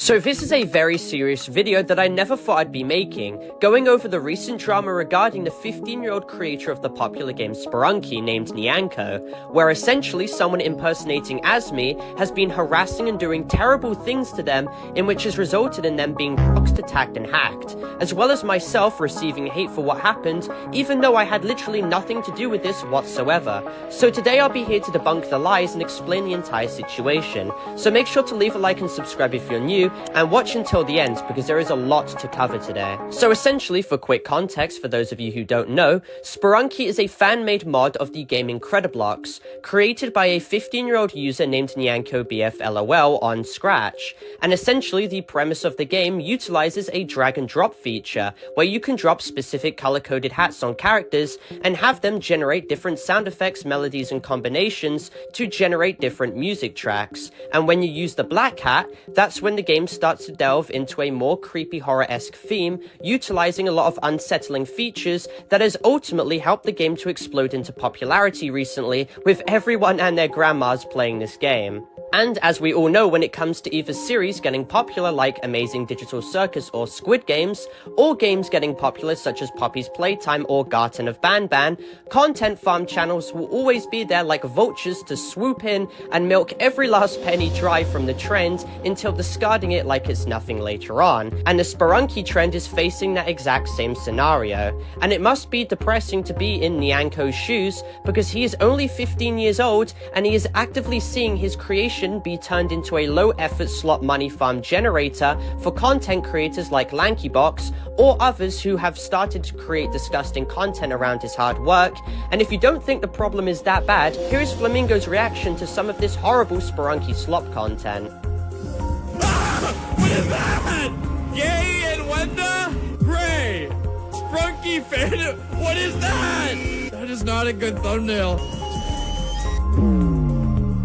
So this is a very serious video that I never thought I'd be making, going over the recent drama regarding the 15-year-old creator of the popular game Sprunki named Nyanko, where essentially someone impersonating as me has been harassing and doing terrible things to them, in which has resulted in them being doxxed, attacked and hacked, as well as myself receiving hate for what happened, even though I had literally nothing to do with this whatsoever. So today I'll be here to debunk the lies and explain the entire situation, so make sure to leave a like and subscribe if you're new, and watch until the end because there is a lot to cover today. So essentially, for quick context for those of you who don't know, Sprunki is a fan-made mod of the game ROBLOX, created by a 15-year-old user named Nyanko BFLOL on Scratch, and essentially the premise of the game utilizes a drag and drop feature, where you can drop specific color-coded hats on characters and have them generate different sound effects, melodies and combinations to generate different music tracks, and when you use the black hat, that's when the game starts to delve into a more creepy horror-esque theme, utilizing a lot of unsettling features that has ultimately helped the game to explode into popularity recently, with everyone and their grandmas playing this game. And as we all know, when it comes to either series getting popular like Amazing Digital Circus or Squid Games, or games getting popular such as Poppy's Playtime or Garten of Banban, content farm channels will always be there like vultures to swoop in and milk every last penny dry from the trend until discarding it like it's nothing later on. And the Sprunki trend is facing that exact same scenario. And it must be depressing to be in Nyanko's shoes because he is only 15 years old and he is actively seeing his creation be turned into a low-effort slot money farm generator for content creators like LankyBox or others who have started to create disgusting content around his hard work. And if you don't think the problem is that bad, here is Flamingo's reaction to some of this horrible Sprunki slop content. What is that? Gay and Wenda? Gray. Sprunki fan? What is that? That is not a good thumbnail.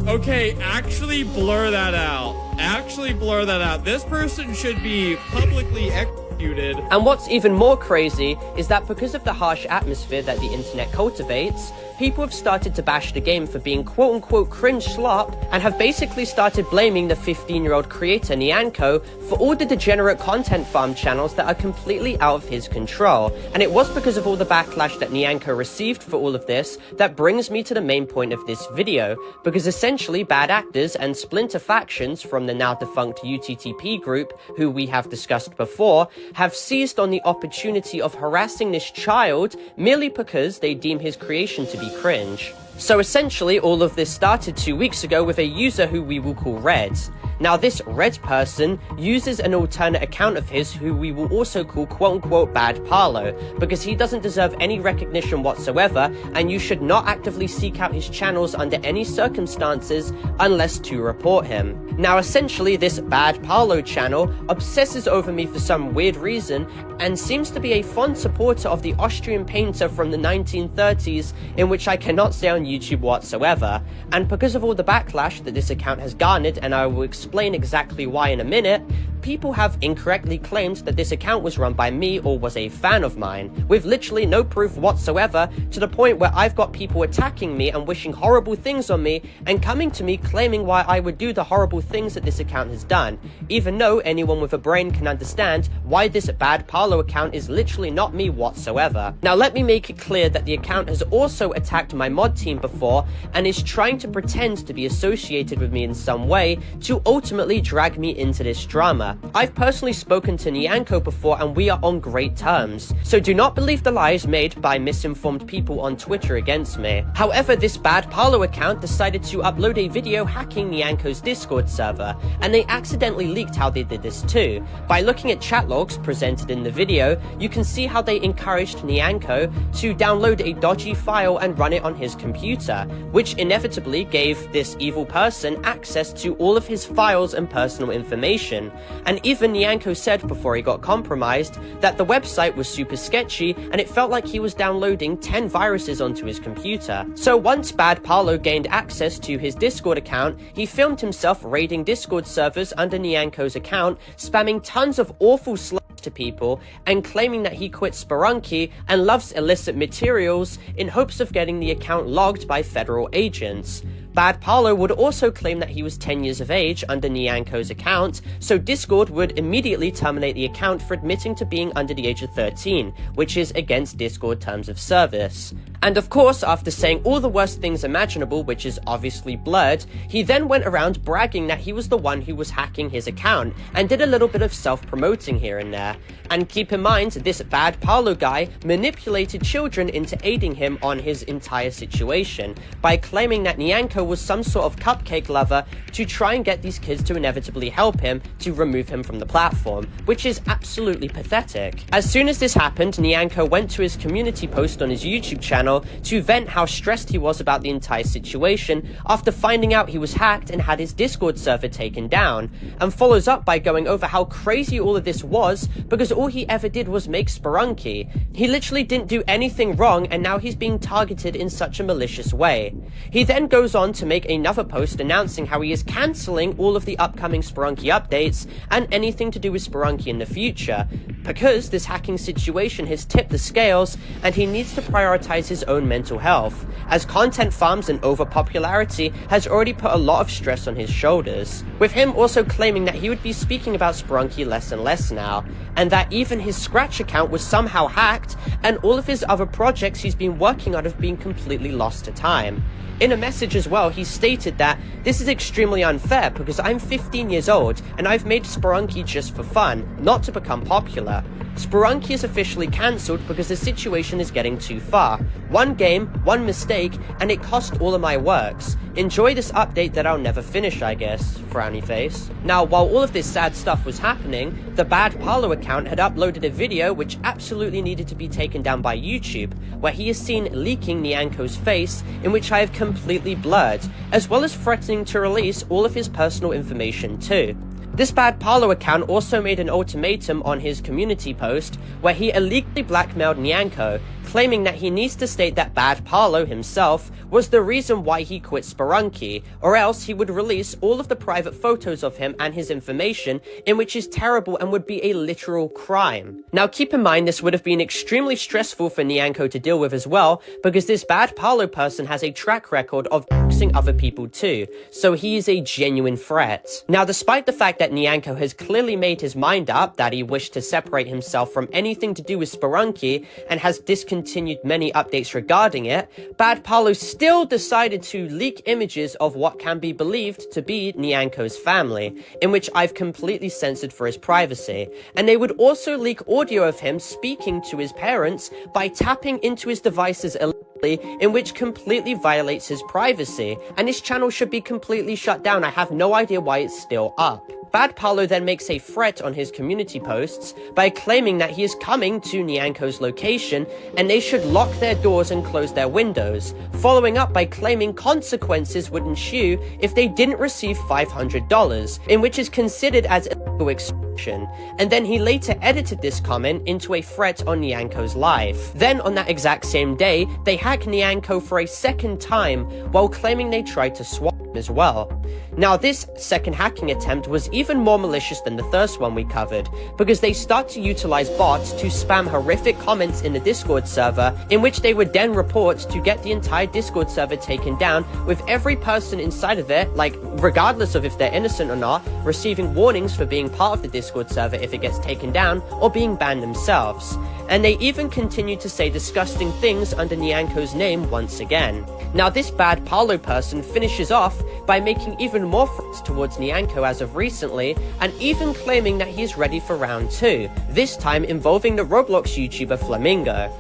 Okay, actually blur that out. Actually blur that out. This person should be publicly executed. And what's even more crazy is that because of the harsh atmosphere that the internet cultivates, people have started to bash the game for being quote-unquote cringe slop and have basically started blaming the 15-year-old creator Nyanko for all the degenerate content farm channels that are completely out of his control. And it was because of all the backlash that Nyanko received for all of this that brings me to the main point of this video, because essentially bad actors and splinter factions from the now defunct UTTP group, who we have discussed before, have seized on the opportunity of harassing this child merely because they deem his creation to be cringe. So essentially all of this started 2 weeks ago with a user who we will call Red. Now this Red person uses an alternate account of his who we will also call quote-unquote bad Parlo, because he doesn't deserve any recognition whatsoever and you should not actively seek out his channels under any circumstances unless to report him. Now essentially this bad Parlo channel obsesses over me for some weird reason and seems to be a fond supporter of the Austrian painter from the 1930s, in which I cannot say on YouTube whatsoever. And because of all the backlash that this account has garnered, and I will explain exactly why in a minute, people have incorrectly claimed that this account was run by me or was a fan of mine, with literally no proof whatsoever, to the point where I've got people attacking me and wishing horrible things on me and coming to me claiming why I would do the horrible things that this account has done, even though anyone with a brain can understand why this bad Parlo account is literally not me whatsoever. Now let me make it clear that the account has also attacked my mod team before and is trying to pretend to be associated with me in some way to ultimately drag me into this drama. I've personally spoken to Nyanko before and we are on great terms, so do not believe the lies made by misinformed people on Twitter against me. However, this bad Parlo account decided to upload a video hacking Nyanko's Discord server, and they accidentally leaked how they did this too. By looking at chat logs presented in the video, you can see how they encouraged Nyanko to download a dodgy file and run it on his computer, which inevitably gave this evil person access to all of his files and personal information. And even Nyanko said before he got compromised that the website was super sketchy and it felt like he was downloading 10 viruses onto his computer. So once bad Parlo gained access to his Discord account, he filmed himself raiding Discord servers under Nyanko's account, spamming tons of awful slurs to people and claiming that he quit Sprunki and loves illicit materials in hopes of getting the account logged by federal agents. Bad Parlo would also claim that he was 10 years of age under Nyanko's account, so Discord would immediately terminate the account for admitting to being under the age of 13, which is against Discord terms of service. And of course, after saying all the worst things imaginable, which is obviously blurred, he then went around bragging that he was the one who was hacking his account, and did a little bit of self-promoting here and there. And keep in mind, this Bad Parlo guy manipulated children into aiding him on his entire situation, by claiming that Nyanko was some sort of cupcake lover to try and get these kids to inevitably help him to remove him from the platform, which is absolutely pathetic. As soon as this happened, Nyanko went to his community post on his YouTube channel to vent how stressed he was about the entire situation after finding out he was hacked and had his Discord server taken down, and follows up by going over how crazy all of this was because all he ever did was make Sprunki. He literally didn't do anything wrong, and now he's being targeted in such a malicious way. He then goes on to make another post announcing how he is cancelling all of the upcoming Sprunki updates and anything to do with Sprunki in the future, because this hacking situation has tipped the scales and he needs to prioritize his own mental health, as content farms and overpopularity has already put a lot of stress on his shoulders, with him also claiming that he would be speaking about Sprunki less and less now, and that even his Scratch account was somehow hacked and all of his other projects he's been working on have been completely lost to time. In a message as well, he stated that this is extremely unfair because I'm 15 years old and I've made Sprunki just for fun, not to become popular. Sprunki is officially cancelled because the situation is getting too far. One game, one mistake, and it cost all of my works. Enjoy this update that I'll never finish, I guess. Frowny face. Now, while all of this sad stuff was happening, the Bad Parlo account had uploaded a video which absolutely needed to be taken down by YouTube, where he is seen leaking Nyanko's face, in which I have completely blurred, as well as threatening to release all of his personal information too. This Bad Parlo account also made an ultimatum on his community post where he illegally blackmailed Nyanko, claiming that he needs to state that Bad Parlo himself was the reason why he quit Sprunki, or else he would release all of the private photos of him and his information, in which is terrible and would be a literal crime. Now keep in mind, this would have been extremely stressful for Nyanko to deal with as well, because this Bad Parlo person has a track record of doxing other people too, so he is a genuine threat. Now, despite the fact that Nyanko has clearly made his mind up that he wished to separate himself from anything to do with Sprunki and has discontinued many updates regarding it, Bad Parlo still decided to leak images of what can be believed to be Nyanko's family, in which I've completely censored for his privacy, and they would also leak audio of him speaking to his parents by tapping into his devices illegally, in which completely violates his privacy, and his channel should be completely shut down. I have no idea why it's still up. Bad Parlo then makes a threat on his community posts by claiming that he is coming to Nyanko's location and they should lock their doors and close their windows, following up by claiming consequences would ensue if they didn't receive $500, in which is considered as illegal extortion, and then he later edited this comment into a threat on Nyanko's life. Then on that exact same day, they hack Nyanko for a second time while claiming they tried to swap him as well. Now this second hacking attempt was even more malicious than the first one we covered, because they start to utilize bots to spam horrific comments in the Discord server, in which they would then report to get the entire Discord server taken down, with every person inside of it, like regardless of if they're innocent or not, receiving warnings for being part of the Discord server if it gets taken down, or being banned themselves. And they even continue to say disgusting things under Nyanko's name once again. Now this Bad Parlo person finishes off by making even more threats towards Nyanko as of recently, and even claiming that he is ready for round 2, this time involving the Roblox YouTuber Flamingo.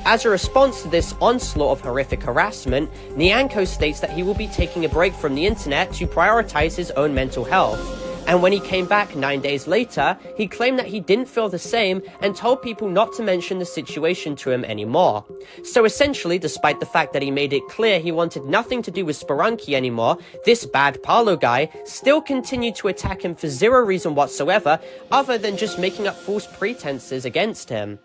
As a response to this onslaught of horrific harassment, Nyanko states that he will be taking a break from the internet to prioritize his own mental health. And when he came back 9 days later, he claimed that he didn't feel the same and told people not to mention the situation to him anymore. So essentially, despite the fact that he made it clear he wanted nothing to do with Sprunki anymore, this Bad Parlo guy still continued to attack him for zero reason whatsoever, other than just making up false pretenses against him.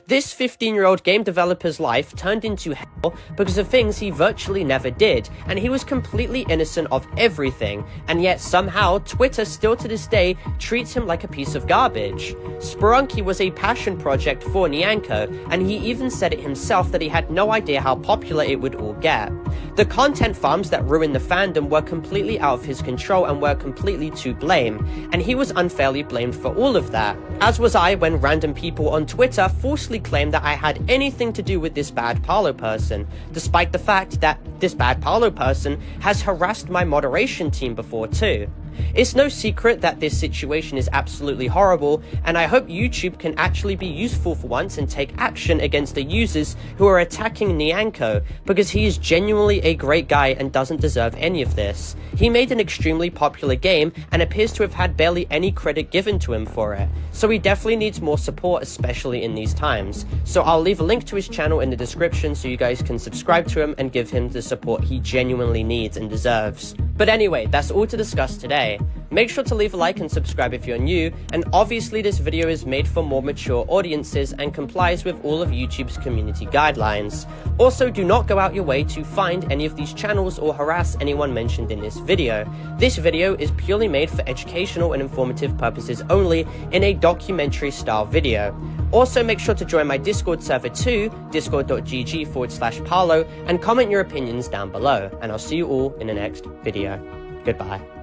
This 15-year-old game developer's life turned into hell because of things he virtually never did, and he was completely innocent of everything, and yet somehow Twitter still to this day treats him like a piece of garbage. Sprunki was a passion project for Nyanko, and he even said it himself that he had no idea how popular it would all get. The content farms that ruined the fandom were completely out of his control and were completely to blame, and he was unfairly blamed for all of that. As was I when random people on Twitter falsely claimed that I had anything to do with this bad Parlo person, despite the fact that this bad Parlo person has harassed my moderation team before too. It's no secret that this situation is absolutely horrible, and I hope YouTube can actually be useful for once and take action against the users who are attacking Nyanko, because he is genuinely a great guy and doesn't deserve any of this. He made an extremely popular game and appears to have had barely any credit given to him for it, so he definitely needs more support, especially in these times. So I'll leave a link to his channel in the description so you guys can subscribe to him and give him the support he genuinely needs and deserves. But anyway, that's all to discuss today. Make sure to leave a like and subscribe if you're new, and obviously this video is made for more mature audiences and complies with all of YouTube's community guidelines. Also, do not go out your way to find any of these channels or harass anyone mentioned in this video. This video is purely made for educational and informative purposes only, in a documentary style video. Also, make sure to join my Discord server too, discord.gg/Parlo, and comment your opinions down below, and I'll see you all in the next video. Goodbye.